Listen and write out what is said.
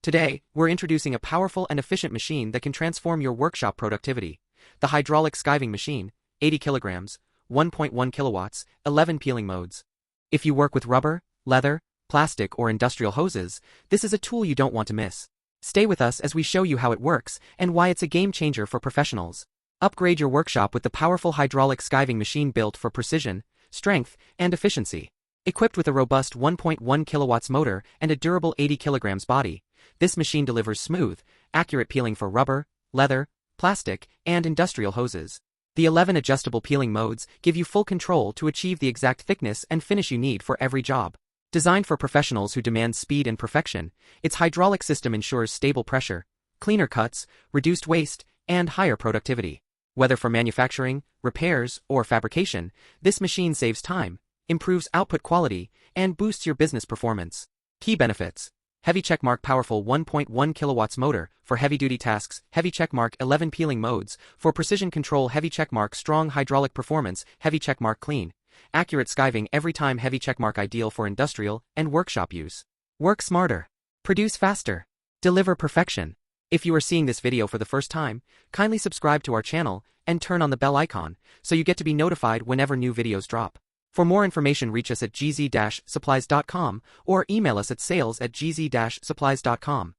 Today, we're introducing a powerful and efficient machine that can transform your workshop productivity. The Hydraulic Skiving Machine, 80 kilograms, 1.1 kilowatts, 11 peeling modes. If you work with rubber, leather, plastic or industrial hoses, this is a tool you don't want to miss. Stay with us as we show you how it works and why it's a game changer for professionals. Upgrade your workshop with the powerful Hydraulic Skiving Machine built for precision, strength, and efficiency. Equipped with a robust 1.1 kilowatts motor and a durable 80 kilograms body, this machine delivers smooth, accurate peeling for rubber, leather, plastic, and industrial hoses. The 11 adjustable peeling modes give you full control to achieve the exact thickness and finish you need for every job. Designed for professionals who demand speed and perfection, its hydraulic system ensures stable pressure, cleaner cuts, reduced waste, and higher productivity. Whether for manufacturing, repairs, or fabrication, this machine saves time, improves output quality, and boosts your business performance. Key benefits: heavy checkmark powerful 1.1 kilowatts motor for heavy-duty tasks, heavy checkmark 11 peeling modes for precision control, heavy checkmark strong hydraulic performance, heavy checkmark clean, accurate skiving every time, heavy checkmark ideal for industrial and workshop use. Work smarter, produce faster, deliver perfection. If you are seeing this video for the first time, kindly subscribe to our channel and turn on the bell icon so you get to be notified whenever new videos drop. For more information, reach us at gz-supplies.com or email us at sales@gz-supplies.com.